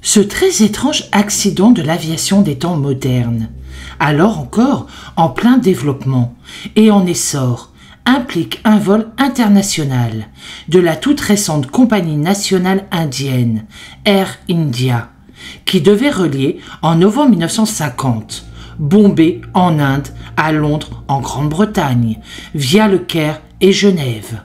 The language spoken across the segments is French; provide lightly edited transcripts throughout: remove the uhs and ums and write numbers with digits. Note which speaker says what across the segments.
Speaker 1: Ce très étrange accident de l'aviation des temps modernes, alors encore en plein développement et en essor, implique un vol international de la toute récente compagnie nationale indienne, Air India, qui devait relier en novembre 1950 Bombay en Inde à Londres en Grande-Bretagne, via le Caire et Genève.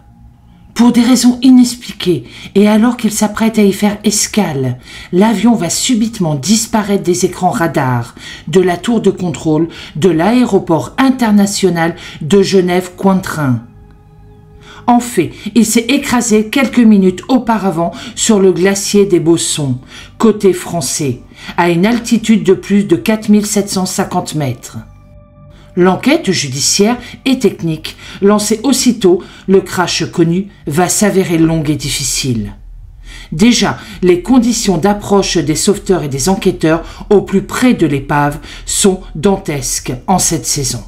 Speaker 1: Pour des raisons inexpliquées, et alors qu'il s'apprête à y faire escale, l'avion va subitement disparaître des écrans radars de la tour de contrôle de l'aéroport international de Genève-Cointrin. En fait, il s'est écrasé quelques minutes auparavant sur le glacier des Bossons, côté français, à une altitude de plus de 4750 mètres. L'enquête judiciaire et technique, lancée aussitôt, le crash connu, va s'avérer longue et difficile. Déjà, les conditions d'approche des sauveteurs et des enquêteurs au plus près de l'épave sont dantesques en cette saison.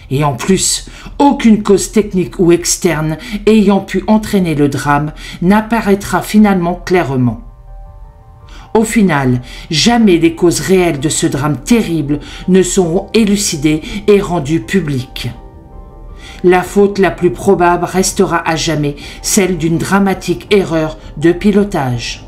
Speaker 1: Et en plus, aucune cause technique ou externe ayant pu entraîner le drame n'apparaîtra finalement clairement. Au final, jamais les causes réelles de ce drame terrible ne seront élucidées et rendues publiques. La faute la plus probable restera à jamais celle d'une dramatique erreur de pilotage.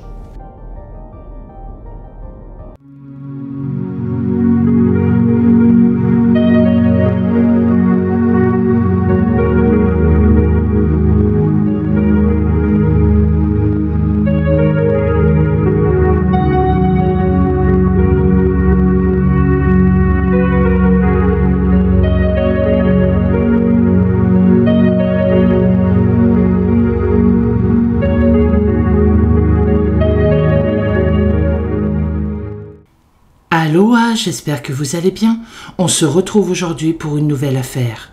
Speaker 1: Aloha, j'espère que vous allez bien. On se retrouve aujourd'hui pour une nouvelle affaire.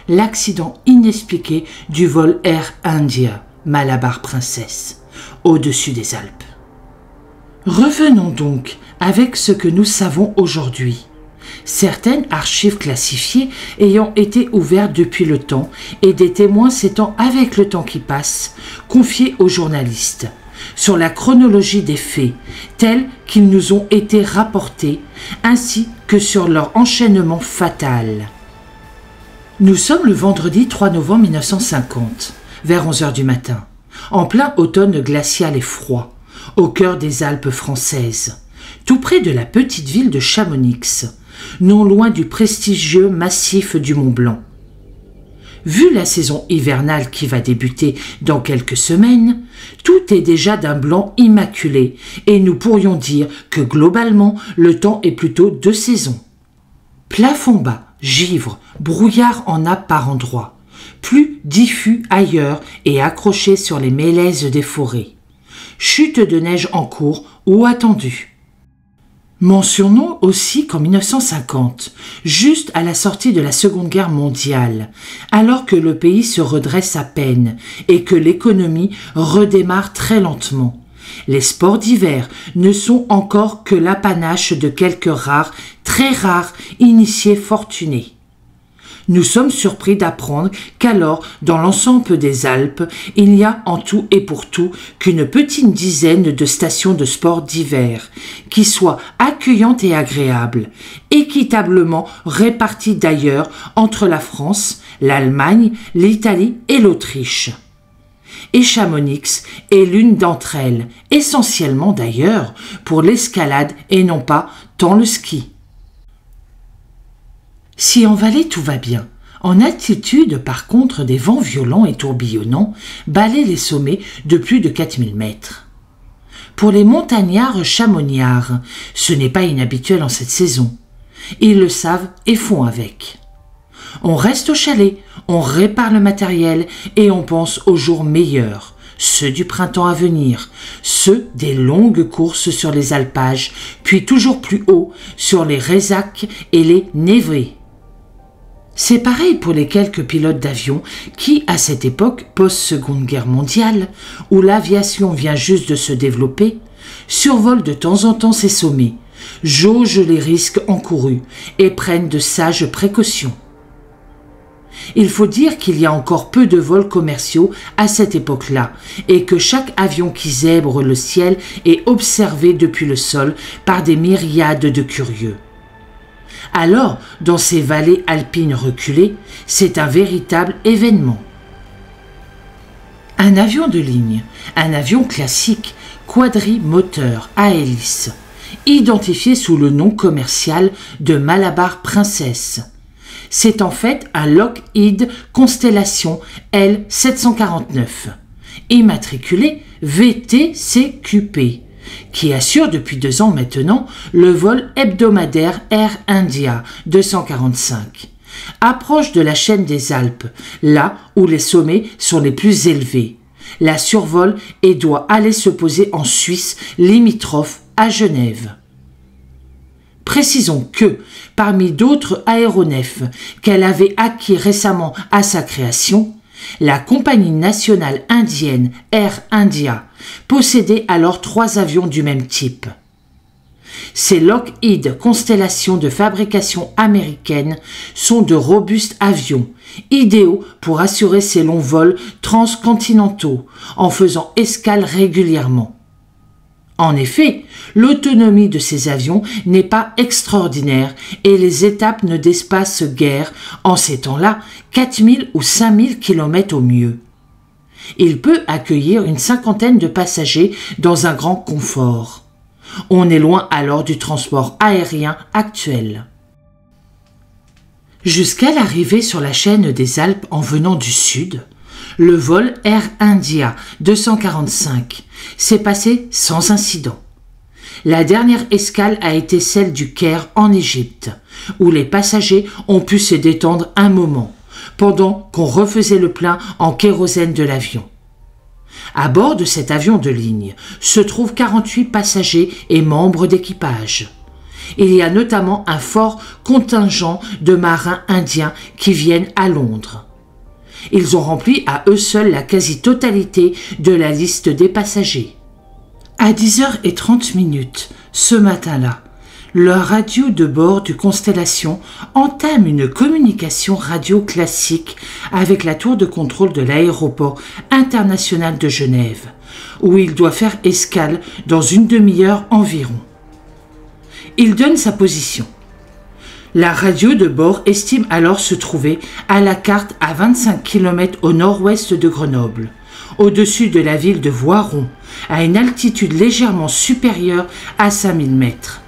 Speaker 1: L'accident inexpliqué du vol Air India, Malabar Princess, au-dessus des Alpes. Revenons donc avec ce que nous savons aujourd'hui. Certaines archives classifiées ayant été ouvertes depuis le temps et des témoins s'étant avec le temps qui passe, confiés aux journalistes, sur la chronologie des faits, tels qu'ils nous ont été rapportés, ainsi que sur leur enchaînement fatal. Nous sommes le vendredi 3 novembre 1950, vers 11h du matin, en plein automne glacial et froid, au cœur des Alpes françaises, tout près de la petite ville de Chamonix, non loin du prestigieux massif du Mont Blanc. Vu la saison hivernale qui va débuter dans quelques semaines, tout est déjà d'un blanc immaculé et nous pourrions dire que globalement le temps est plutôt de saison. Plafond bas, givre, brouillard en nappe par endroits, plus diffus ailleurs et accroché sur les mélèzes des forêts. Chute de neige en cours ou attendue. Mentionnons aussi qu'en 1950, juste à la sortie de la Seconde Guerre mondiale, alors que le pays se redresse à peine et que l'économie redémarre très lentement, les sports d'hiver ne sont encore que l'apanage de quelques rares, très rares initiés fortunés. Nous sommes surpris d'apprendre qu'alors, dans l'ensemble des Alpes, il n'y a en tout et pour tout qu'une petite dizaine de stations de sport d'hiver, qui soient accueillantes et agréables, équitablement réparties d'ailleurs entre la France, l'Allemagne, l'Italie et l'Autriche. Et Chamonix est l'une d'entre elles, essentiellement d'ailleurs pour l'escalade et non pas tant le ski. Si en vallée tout va bien, en altitude par contre des vents violents et tourbillonnants balaient les sommets de plus de 4000 mètres. Pour les montagnards chamoniards, ce n'est pas inhabituel en cette saison. Ils le savent et font avec. On reste au chalet, on répare le matériel et on pense aux jours meilleurs, ceux du printemps à venir, ceux des longues courses sur les alpages, puis toujours plus haut sur les résacs et les névrés. C'est pareil pour les quelques pilotes d'avion qui, à cette époque post-Seconde Guerre mondiale, où l'aviation vient juste de se développer, survolent de temps en temps ces sommets, jaugent les risques encourus et prennent de sages précautions. Il faut dire qu'il y a encore peu de vols commerciaux à cette époque-là et que chaque avion qui zèbre le ciel est observé depuis le sol par des myriades de curieux. Alors, dans ces vallées alpines reculées, c'est un véritable événement. Un avion de ligne, un avion classique, quadrimoteur à hélice, identifié sous le nom commercial de Malabar Princess. C'est en fait un Lockheed Constellation L749, immatriculé VTCQP, qui assure depuis 2 ans maintenant le vol hebdomadaire Air India 245. Approche de la chaîne des Alpes, là où les sommets sont les plus élevés. La survole et doit aller se poser en Suisse limitrophe à Genève. Précisons que, parmi d'autres aéronefs qu'elle avait acquis récemment à sa création, la compagnie nationale indienne Air India possédait alors 3 avions du même type. Ces Lockheed Constellation de fabrication américaine sont de robustes avions, idéaux pour assurer ces longs vols transcontinentaux en faisant escale régulièrement. En effet, l'autonomie de ces avions n'est pas extraordinaire et les étapes ne dépassent guère, en ces temps-là, 4000 ou 5000 km au mieux. Il peut accueillir une 50aine de passagers dans un grand confort. On est loin alors du transport aérien actuel. Jusqu'à l'arrivée sur la chaîne des Alpes en venant du sud, le vol Air India 245 s'est passé sans incident. La dernière escale a été celle du Caire en Égypte, où les passagers ont pu se détendre un moment, pendant qu'on refaisait le plein en kérosène de l'avion. À bord de cet avion de ligne se trouvent 48 passagers et membres d'équipage. Il y a notamment un fort contingent de marins indiens qui viennent à Londres. Ils ont rempli à eux seuls la quasi-totalité de la liste des passagers. À 10h30 ce matin-là, le radio de bord du Constellation entame une communication radio classique avec la tour de contrôle de l'aéroport international de Genève, où il doit faire escale dans une demi-heure environ. Il donne sa position. La radio de bord estime alors se trouver à la carte à 25 km au nord-ouest de Grenoble, au-dessus de la ville de Voiron, à une altitude légèrement supérieure à 5000 mètres.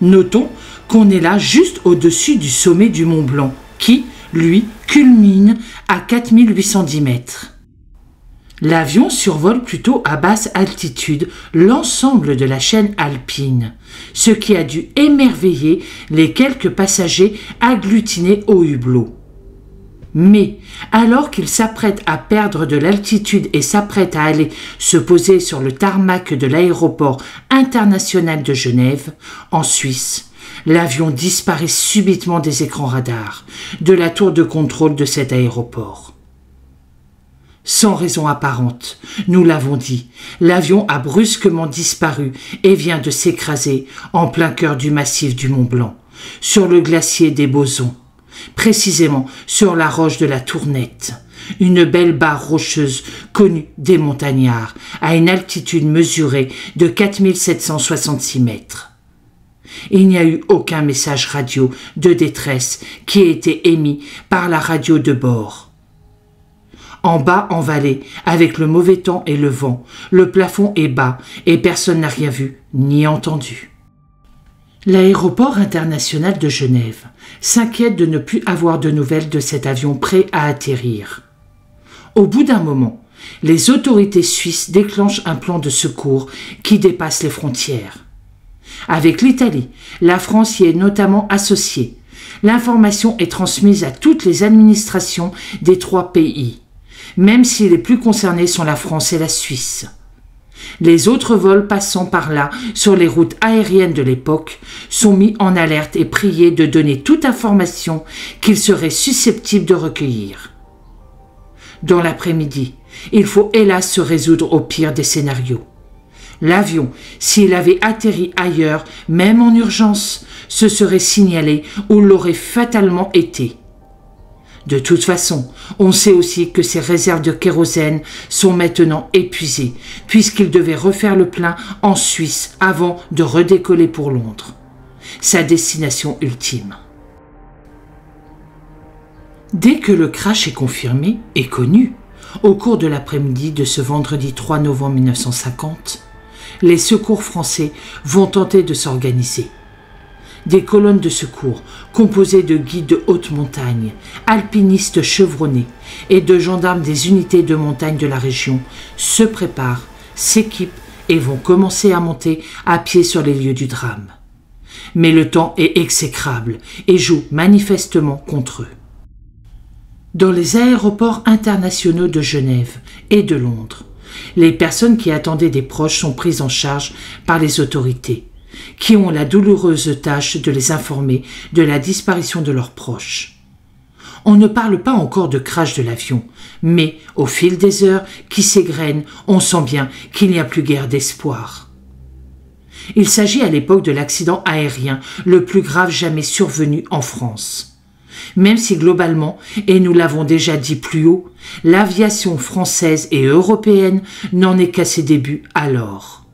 Speaker 1: Notons qu'on est là juste au-dessus du sommet du Mont Blanc, qui, lui, culmine à 4810 mètres. L'avion survole plutôt à basse altitude l'ensemble de la chaîne alpine, ce qui a dû émerveiller les quelques passagers agglutinés au hublot. Mais, alors qu'il s'apprête à perdre de l'altitude et s'apprête à aller se poser sur le tarmac de l'aéroport international de Genève, en Suisse, l'avion disparaît subitement des écrans radars de la tour de contrôle de cet aéroport. Sans raison apparente, nous l'avons dit, l'avion a brusquement disparu et vient de s'écraser en plein cœur du massif du Mont Blanc, sur le glacier des Bosons, précisément sur la roche de la Tournette, une belle barre rocheuse connue des montagnards, à une altitude mesurée de 4766 mètres. Il n'y a eu aucun message radio de détresse qui ait été émis par la radio de bord. En bas en vallée, avec le mauvais temps et le vent, le plafond est bas et personne n'a rien vu ni entendu. L'aéroport international de Genève s'inquiète de ne plus avoir de nouvelles de cet avion prêt à atterrir. Au bout d'un moment, les autorités suisses déclenchent un plan de secours qui dépasse les frontières. Avec l'Italie, la France y est notamment associée. L'information est transmise à toutes les administrations des 3 pays, même si les plus concernés sont la France et la Suisse. Les autres vols passant par là, sur les routes aériennes de l'époque, sont mis en alerte et priés de donner toute information qu'ils seraient susceptibles de recueillir. Dans l'après-midi, il faut hélas se résoudre au pire des scénarios. L'avion, s'il avait atterri ailleurs, même en urgence, se serait signalé ou l'aurait fatalement été. De toute façon, on sait aussi que ses réserves de kérosène sont maintenant épuisées, puisqu'il devait refaire le plein en Suisse avant de redécoller pour Londres, sa destination ultime. Dès que le crash est confirmé et connu, au cours de l'après-midi de ce vendredi 3 novembre 1950, les secours français vont tenter de s'organiser. Des colonnes de secours composées de guides de haute montagne, alpinistes chevronnés et de gendarmes des unités de montagne de la région se préparent, s'équipent et vont commencer à monter à pied sur les lieux du drame. Mais le temps est exécrable et joue manifestement contre eux. Dans les aéroports internationaux de Genève et de Londres, les personnes qui attendaient des proches sont prises en charge par les autorités, qui ont la douloureuse tâche de les informer de la disparition de leurs proches. On ne parle pas encore de crash de l'avion, mais au fil des heures qui s'égrènent, on sent bien qu'il n'y a plus guère d'espoir. Il s'agit à l'époque de l'accident aérien le plus grave jamais survenu en France. Même si globalement, et nous l'avons déjà dit plus haut, l'aviation française et européenne n'en est qu'à ses débuts alors.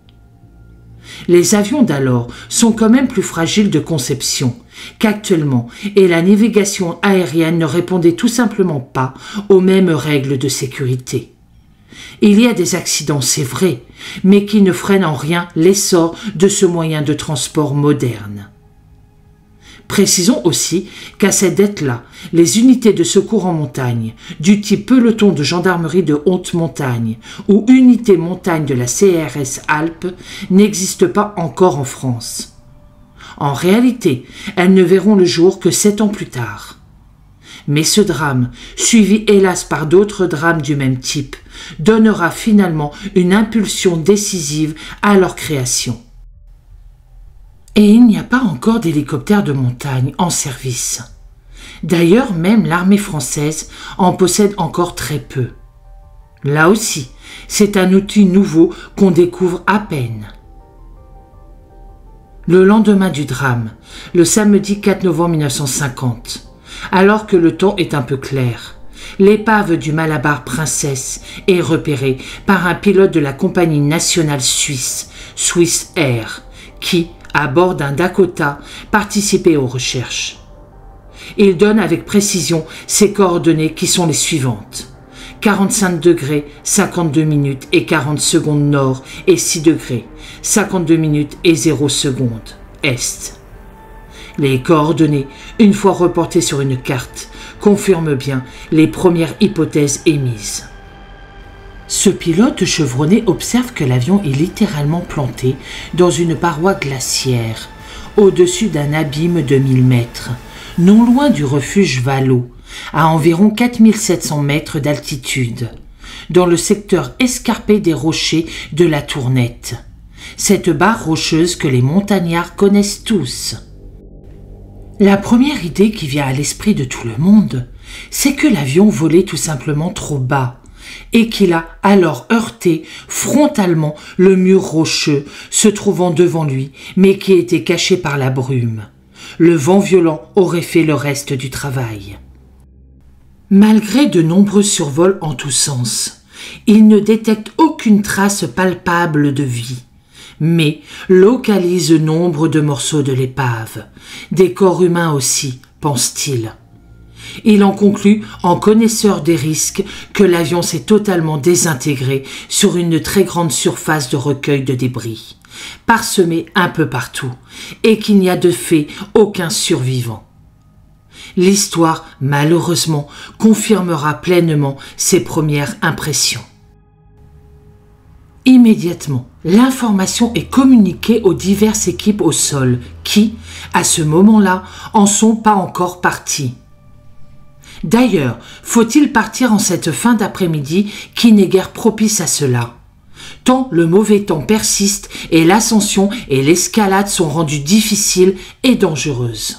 Speaker 1: Les avions d'alors sont quand même plus fragiles de conception qu'actuellement et la navigation aérienne ne répondait tout simplement pas aux mêmes règles de sécurité. Il y a des accidents, c'est vrai, mais qui ne freinent en rien l'essor de ce moyen de transport moderne. Précisons aussi qu'à cette date-là, les unités de secours en montagne, du type peloton de gendarmerie de haute montagne ou unité montagne de la CRS Alpes, n'existent pas encore en France. En réalité, elles ne verront le jour que 7 ans plus tard. Mais ce drame, suivi hélas par d'autres drames du même type, donnera finalement une impulsion décisive à leur création. Et il n'y a pas encore d'hélicoptères de montagne en service. D'ailleurs, même l'armée française en possède encore très peu. Là aussi, c'est un outil nouveau qu'on découvre à peine. Le lendemain du drame, le samedi 4 novembre 1950, alors que le temps est un peu clair, l'épave du Malabar Princess est repérée par un pilote de la compagnie nationale suisse, Swiss Air, qui, à bord d'un Dakota, participait aux recherches. Il donne avec précision ses coordonnées qui sont les suivantes. 45 degrés, 52 minutes et 40 secondes nord et 6 degrés, 52 minutes et 0 secondes est. Les coordonnées, une fois reportées sur une carte, confirment bien les premières hypothèses émises. Ce pilote chevronné observe que l'avion est littéralement planté dans une paroi glaciaire, au-dessus d'un abîme de 1000 mètres, non loin du refuge Vallot, à environ 4700 mètres d'altitude, dans le secteur escarpé des rochers de la Tournette, cette barre rocheuse que les montagnards connaissent tous. La première idée qui vient à l'esprit de tout le monde, c'est que l'avion volait tout simplement trop bas, et qu'il a alors heurté frontalement le mur rocheux se trouvant devant lui, mais qui était caché par la brume. Le vent violent aurait fait le reste du travail. Malgré de nombreux survols en tous sens, il ne détecte aucune trace palpable de vie, mais localise nombre de morceaux de l'épave, des corps humains aussi, pense-t-il. Il en conclut, en connaisseur des risques, que l'avion s'est totalement désintégré sur une très grande surface de recueil de débris, parsemé un peu partout, et qu'il n'y a de fait aucun survivant. L'histoire, malheureusement, confirmera pleinement ses premières impressions. Immédiatement, l'information est communiquée aux diverses équipes au sol qui, à ce moment-là, en sont pas encore parties. D'ailleurs, faut-il partir en cette fin d'après-midi qui n'est guère propice à cela, tant le mauvais temps persiste et l'ascension et l'escalade sont rendues difficiles et dangereuses.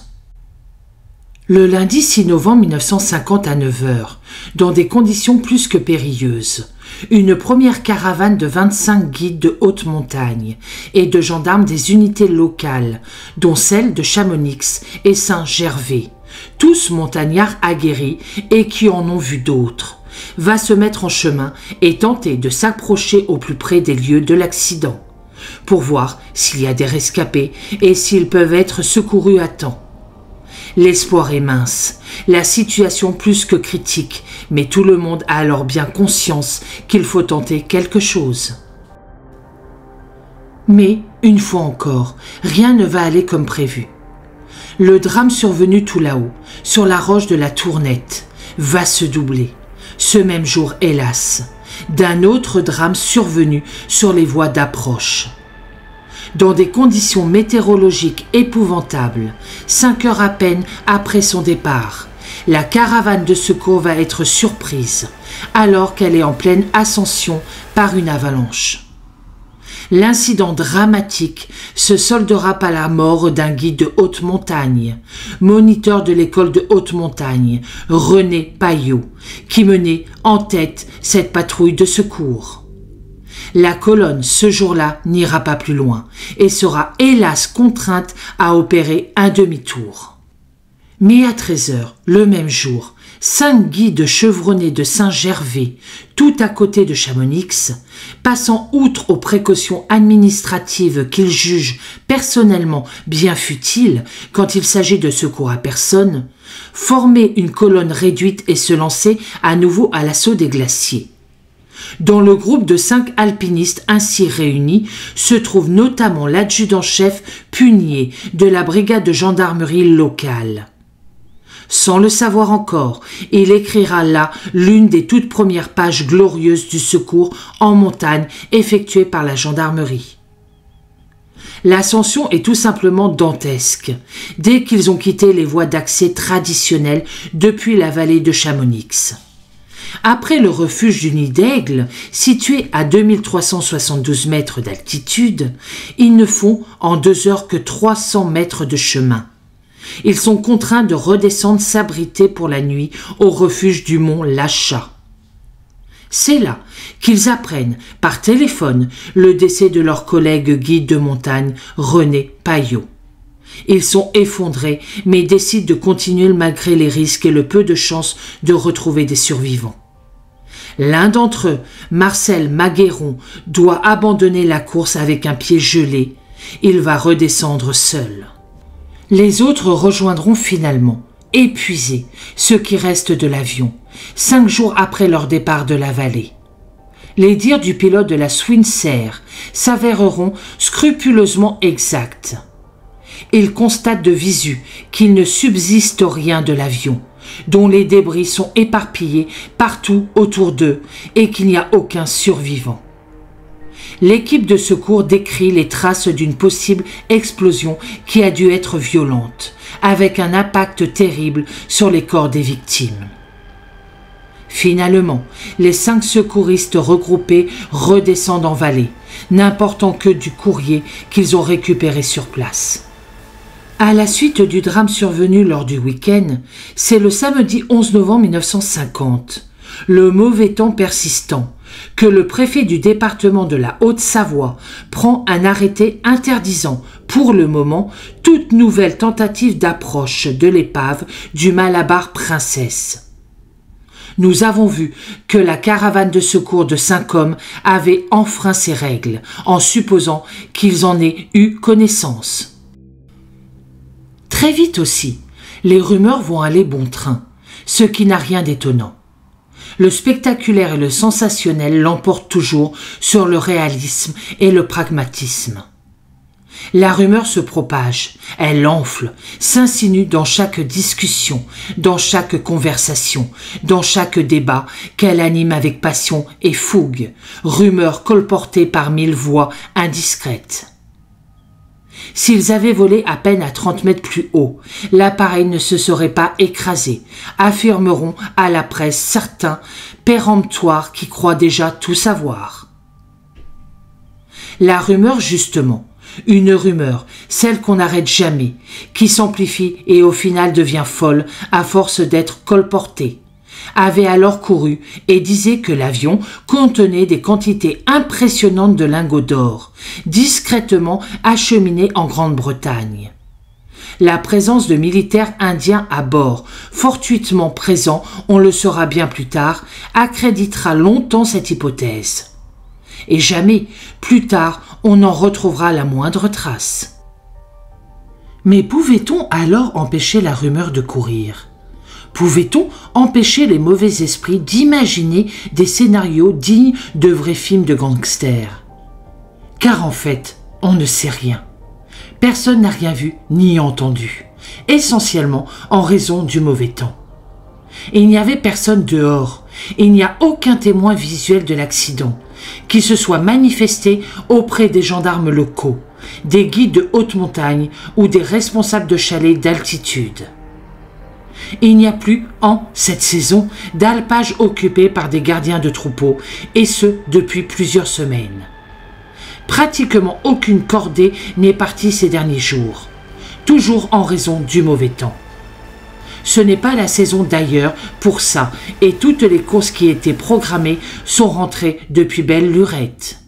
Speaker 1: Le lundi 6 novembre 1950 à 9h, dans des conditions plus que périlleuses, une première caravane de 25 guides de haute montagne et de gendarmes des unités locales, dont celle de Chamonix et Saint-Gervais, tous montagnards aguerris et qui en ont vu d'autres, va se mettre en chemin et tenter de s'approcher au plus près des lieux de l'accident, pour voir s'il y a des rescapés et s'ils peuvent être secourus à temps. L'espoir est mince, la situation plus que critique, mais tout le monde a alors bien conscience qu'il faut tenter quelque chose. Mais, une fois encore, rien ne va aller comme prévu. Le drame survenu tout là-haut, sur la roche de la Tournette, va se doubler, ce même jour hélas, d'un autre drame survenu sur les voies d'approche. Dans des conditions météorologiques épouvantables, 5 heures à peine après son départ, la caravane de secours va être surprise, alors qu'elle est en pleine ascension par une avalanche. L'incident dramatique se soldera par la mort d'un guide de haute montagne, moniteur de l'école de haute montagne, René Paillot, qui menait en tête cette patrouille de secours. La colonne, ce jour-là, n'ira pas plus loin et sera hélas contrainte à opérer un demi-tour. Mais à 13h, le même jour, 5 guides chevronnés de Saint-Gervais, tout à côté de Chamonix, passant outre aux précautions administratives qu'ils jugent personnellement bien futiles quand il s'agit de secours à personne, formaient une colonne réduite et se lançaient à nouveau à l'assaut des glaciers. Dans le groupe de 5 alpinistes ainsi réunis se trouve notamment l'adjudant-chef Punier de la brigade de gendarmerie locale. Sans le savoir encore, il écrira là l'une des toutes premières pages glorieuses du secours en montagne effectué par la gendarmerie. L'ascension est tout simplement dantesque, dès qu'ils ont quitté les voies d'accès traditionnelles depuis la vallée de Chamonix. Après le refuge du Nid d'Aigle, situé à 2372 mètres d'altitude, ils ne font en 2 heures que 300 mètres de chemin. Ils sont contraints de redescendre s'abriter pour la nuit au refuge du mont Lachat. C'est là qu'ils apprennent par téléphone le décès de leur collègue guide de montagne René Paillot. Ils sont effondrés mais décident de continuer malgré les risques et le peu de chances de retrouver des survivants. L'un d'entre eux, Marcel Magueron, doit abandonner la course avec un pied gelé. Il va redescendre seul. Les autres rejoindront finalement, épuisés, ceux qui restent de l'avion, 5 jours après leur départ de la vallée. Les dires du pilote de la Swinsair s'avéreront scrupuleusement exacts. Il constate de visu qu'il ne subsiste rien de l'avion, dont les débris sont éparpillés partout autour d'eux et qu'il n'y a aucun survivant. L'équipe de secours décrit les traces d'une possible explosion qui a dû être violente, avec un impact terrible sur les corps des victimes. Finalement, les 5 secouristes regroupés redescendent en vallée, n'important que du courrier qu'ils ont récupéré sur place. À la suite du drame survenu lors du week-end, c'est le samedi 11 novembre 1950, le mauvais temps persistant, que le préfet du département de la Haute-Savoie prend un arrêté interdisant, pour le moment, toute nouvelle tentative d'approche de l'épave du Malabar Princess. Nous avons vu que la caravane de secours de 5 hommes avait enfreint ces règles, en supposant qu'ils en aient eu connaissance. Très vite aussi, les rumeurs vont aller bon train, ce qui n'a rien d'étonnant. Le spectaculaire et le sensationnel l'emportent toujours sur le réalisme et le pragmatisme. La rumeur se propage, elle enfle, s'insinue dans chaque discussion, dans chaque conversation, dans chaque débat qu'elle anime avec passion et fougue, rumeur colportée par 1000 voix indiscrètes. S'ils avaient volé à peine à 30 mètres plus haut, l'appareil ne se serait pas écrasé, affirmeront à la presse certains péremptoires qui croient déjà tout savoir. La rumeur, justement, une rumeur, celle qu'on n'arrête jamais, qui s'amplifie et au final devient folle à force d'être colportée, avait alors couru et disait que l'avion contenait des quantités impressionnantes de lingots d'or, discrètement acheminés en Grande-Bretagne. La présence de militaires indiens à bord, fortuitement présents, on le saura bien plus tard, accréditera longtemps cette hypothèse. Et jamais, plus tard, on n'en retrouvera la moindre trace. Mais pouvait-on alors empêcher la rumeur de courir ? Pouvait-on empêcher les mauvais esprits d'imaginer des scénarios dignes de vrais films de gangsters ? Car en fait, on ne sait rien. Personne n'a rien vu ni entendu, essentiellement en raison du mauvais temps. Il n'y avait personne dehors, il n'y a aucun témoin visuel de l'accident qui se soit manifesté auprès des gendarmes locaux, des guides de haute montagne ou des responsables de chalets d'altitude. Il n'y a plus, en cette saison, d'alpage occupé par des gardiens de troupeaux, et ce depuis plusieurs semaines. Pratiquement aucune cordée n'est partie ces derniers jours, toujours en raison du mauvais temps. Ce n'est pas la saison d'ailleurs pour ça, et toutes les courses qui étaient programmées sont rentrées depuis belle lurette.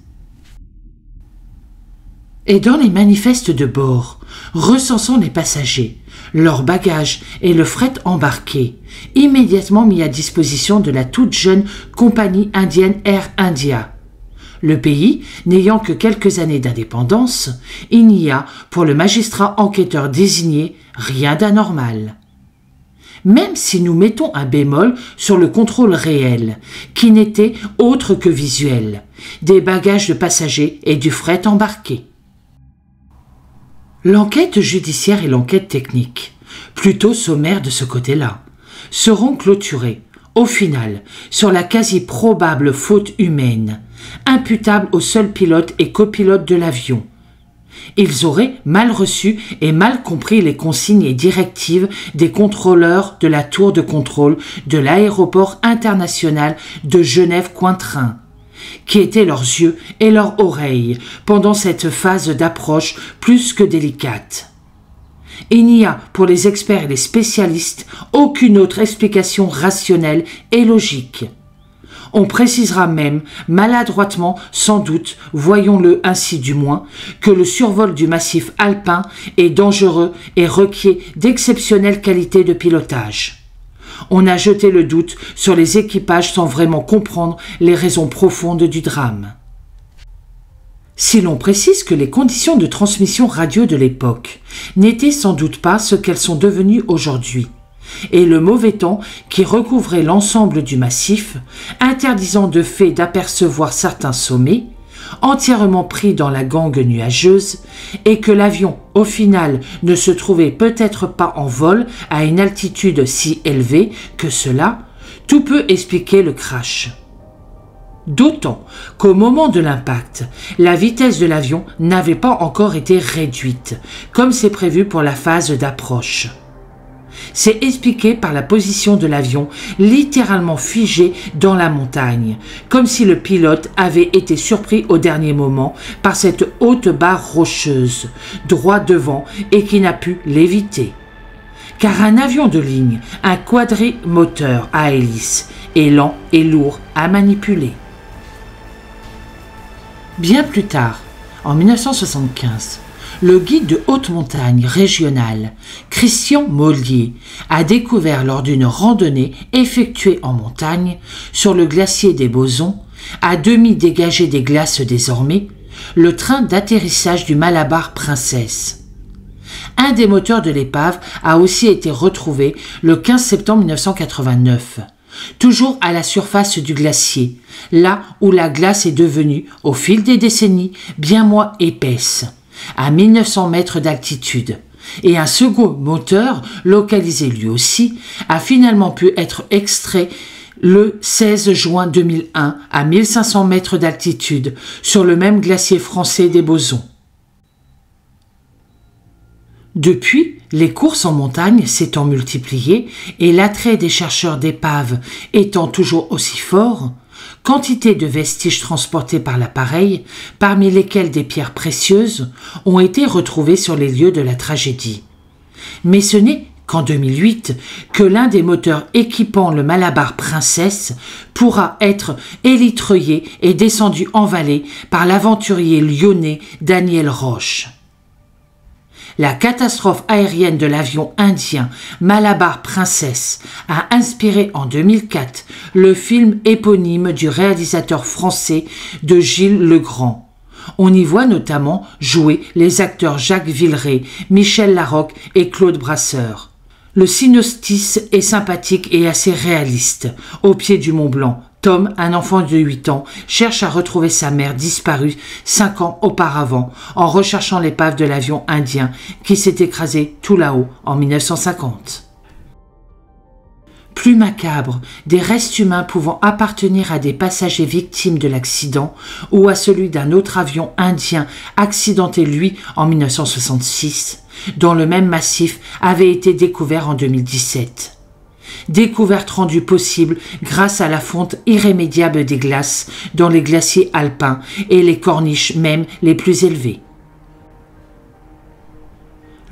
Speaker 1: Et dans les manifestes de bord, recensant les passagers, leurs bagages et le fret embarqué, immédiatement mis à disposition de la toute jeune compagnie indienne Air India. Le pays n'ayant que quelques années d'indépendance, il n'y a, pour le magistrat enquêteur désigné, rien d'anormal. Même si nous mettons un bémol sur le contrôle réel, qui n'était autre que visuel, des bagages de passagers et du fret embarqué. L'enquête judiciaire et l'enquête technique, plutôt sommaires de ce côté-là, seront clôturées, au final, sur la quasi-probable faute humaine, imputable au seul pilote et copilote de l'avion. Ils auraient mal reçu et mal compris les consignes et directives des contrôleurs de la tour de contrôle de l'aéroport international de Genève-Cointrin, qui étaient leurs yeux et leurs oreilles pendant cette phase d'approche plus que délicate. Il n'y a, pour les experts et les spécialistes, aucune autre explication rationnelle et logique. On précisera même, maladroitement sans doute, voyons-le ainsi du moins, que le survol du massif alpin est dangereux et requiert d'exceptionnelles qualités de pilotage. On a jeté le doute sur les équipages sans vraiment comprendre les raisons profondes du drame. Si l'on précise que les conditions de transmission radio de l'époque n'étaient sans doute pas ce qu'elles sont devenues aujourd'hui, et le mauvais temps qui recouvrait l'ensemble du massif, interdisant de fait d'apercevoir certains sommets, entièrement pris dans la gangue nuageuse, et que l'avion, au final, ne se trouvait peut-être pas en vol à une altitude si élevée que cela, tout peut expliquer le crash. D'autant qu'au moment de l'impact, la vitesse de l'avion n'avait pas encore été réduite, comme c'est prévu pour la phase d'approche. C'est expliqué par la position de l'avion littéralement figé dans la montagne, comme si le pilote avait été surpris au dernier moment par cette haute barre rocheuse, droit devant et qui n'a pu l'éviter. Car un avion de ligne, un quadrimoteur à hélice, est lent et lourd à manipuler. Bien plus tard, en 1975, le guide de haute montagne régional, Christian Mollier, a découvert lors d'une randonnée effectuée en montagne, sur le glacier des Bosons, à demi dégagé des glaces désormais, le train d'atterrissage du Malabar Princess. Un des moteurs de l'épave a aussi été retrouvé le 15 septembre 1989, toujours à la surface du glacier, là où la glace est devenue, au fil des décennies, bien moins épaisse, à 1900 mètres d'altitude, et un second moteur, localisé lui aussi, a finalement pu être extrait le 16 juin 2001 à 1500 mètres d'altitude, sur le même glacier français des Bosons. Depuis, les courses en montagne s'étant multipliées et l'attrait des chercheurs d'épaves étant toujours aussi fort, quantité de vestiges transportés par l'appareil, parmi lesquels des pierres précieuses, ont été retrouvés sur les lieux de la tragédie. Mais ce n'est qu'en 2008 que l'un des moteurs équipant le Malabar Princess pourra être élitreillé et descendu en vallée par l'aventurier lyonnais Daniel Roche. La catastrophe aérienne de l'avion indien Malabar Princess a inspiré en 2004 le film éponyme du réalisateur français de Gilles Legrand. On y voit notamment jouer les acteurs Jacques Villeray, Michel Larocque et Claude Brasseur. Le synopsis est sympathique et assez réaliste. Au pied du Mont Blanc, Tom, un enfant de 8 ans, cherche à retrouver sa mère disparue 5 ans auparavant en recherchant l'épave de l'avion indien qui s'est écrasé tout là-haut en 1950. Plus macabre, des restes humains pouvant appartenir à des passagers victimes de l'accident ou à celui d'un autre avion indien accidenté lui en 1966, dont le même massif avait été découvert en 2017. Découverte rendue possible grâce à la fonte irrémédiable des glaces dans les glaciers alpins et les corniches même les plus élevées.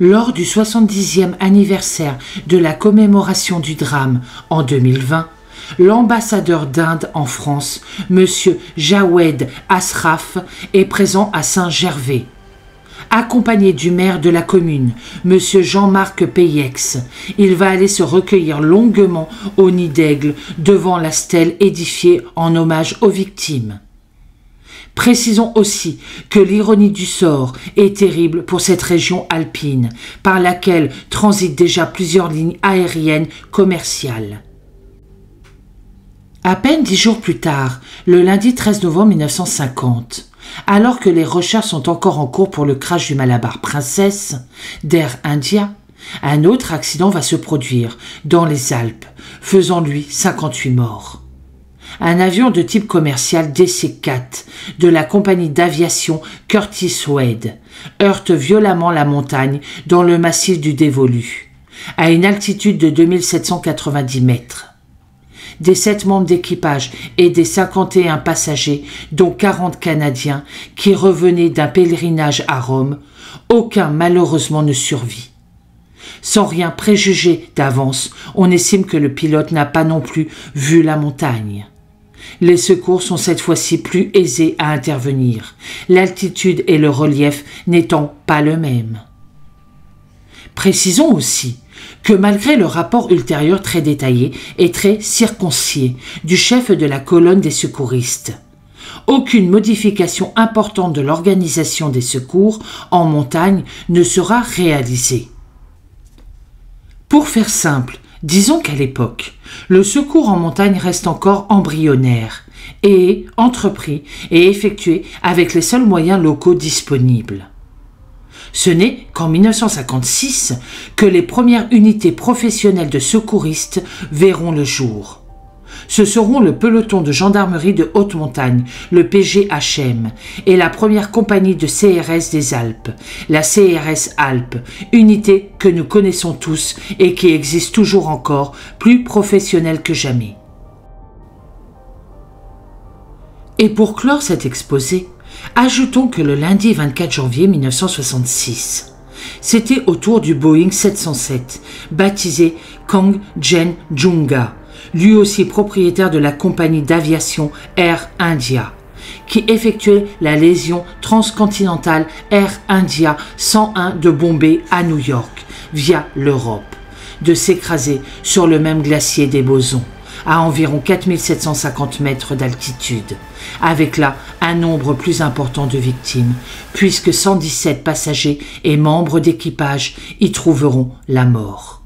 Speaker 1: Lors du 70e anniversaire de la commémoration du drame en 2020, l'ambassadeur d'Inde en France, M. Jawed Ashraf, est présent à Saint-Gervais. Accompagné du maire de la commune, M. Jean-Marc Peyex, il va aller se recueillir longuement au nid d'aigle devant la stèle édifiée en hommage aux victimes. Précisons aussi que l'ironie du sort est terrible pour cette région alpine, par laquelle transitent déjà plusieurs lignes aériennes commerciales. À peine 10 jours plus tard, le lundi 13 novembre 1950, alors que les recherches sont encore en cours pour le crash du Malabar Princess d'Air India, un autre accident va se produire dans les Alpes, faisant lui 58 morts. Un avion de type commercial DC-4 de la compagnie d'aviation Curtiss-Wade heurte violemment la montagne dans le massif du Dévolu, à une altitude de 2790 mètres. Des 7 membres d'équipage et des 51 passagers, dont 40 Canadiens, qui revenaient d'un pèlerinage à Rome, aucun malheureusement ne survit. Sans rien préjuger d'avance, on estime que le pilote n'a pas non plus vu la montagne. Les secours sont cette fois-ci plus aisés à intervenir, l'altitude et le relief n'étant pas le même. Précisons aussi que malgré le rapport ultérieur très détaillé et très circoncis du chef de la colonne des secouristes, aucune modification importante de l'organisation des secours en montagne ne sera réalisée. Pour faire simple, disons qu'à l'époque, le secours en montagne reste encore embryonnaire et entrepris et effectué avec les seuls moyens locaux disponibles. Ce n'est qu'en 1956 que les premières unités professionnelles de secouristes verront le jour. Ce seront le peloton de gendarmerie de haute montagne, le PGHM, et la première compagnie de CRS des Alpes, la CRS Alpes, unité que nous connaissons tous et qui existe toujours encore, plus professionnelle que jamais. Et pour clore cet exposé, ajoutons que le lundi 24 janvier 1966, c'était au tour du Boeing 707, baptisé Kong Jen Junga, lui aussi propriétaire de la compagnie d'aviation Air India, qui effectuait la liaison transcontinentale Air India 101 de Bombay à New York via l'Europe, de s'écraser sur le même glacier des Bosons, à environ 4750 mètres d'altitude, avec là un nombre plus important de victimes, puisque 117 passagers et membres d'équipage y trouveront la mort.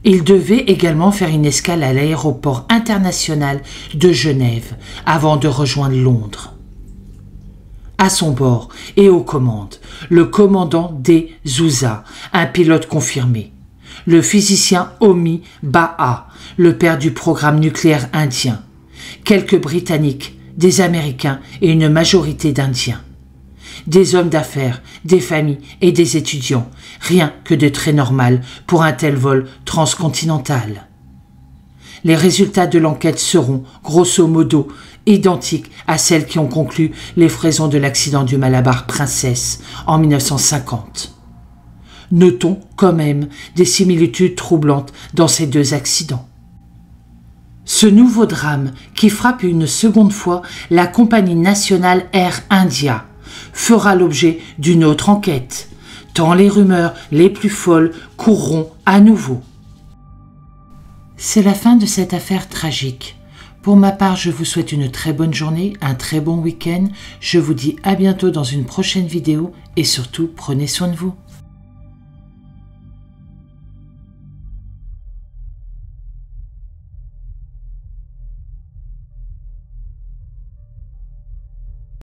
Speaker 1: Il devait également faire une escale à l'aéroport international de Genève avant de rejoindre Londres. À son bord et aux commandes, le commandant D. Zouza, un pilote confirmé, le physicien Homi Bhabha, le père du programme nucléaire indien, quelques Britanniques, des Américains et une majorité d'Indiens. Des hommes d'affaires, des familles et des étudiants, rien que de très normal pour un tel vol transcontinental. Les résultats de l'enquête seront, grosso modo, identiques à celles qui ont conclu l'effraison de l'accident du Malabar Princess en 1950. Notons quand même des similitudes troublantes dans ces deux accidents. Ce nouveau drame qui frappe une seconde fois la compagnie nationale Air India fera l'objet d'une autre enquête, tant les rumeurs les plus folles courront à nouveau. C'est la fin de cette affaire tragique. Pour ma part, je vous souhaite une très bonne journée, un très bon week-end. Je vous dis à bientôt dans une prochaine vidéo et surtout, prenez soin de vous.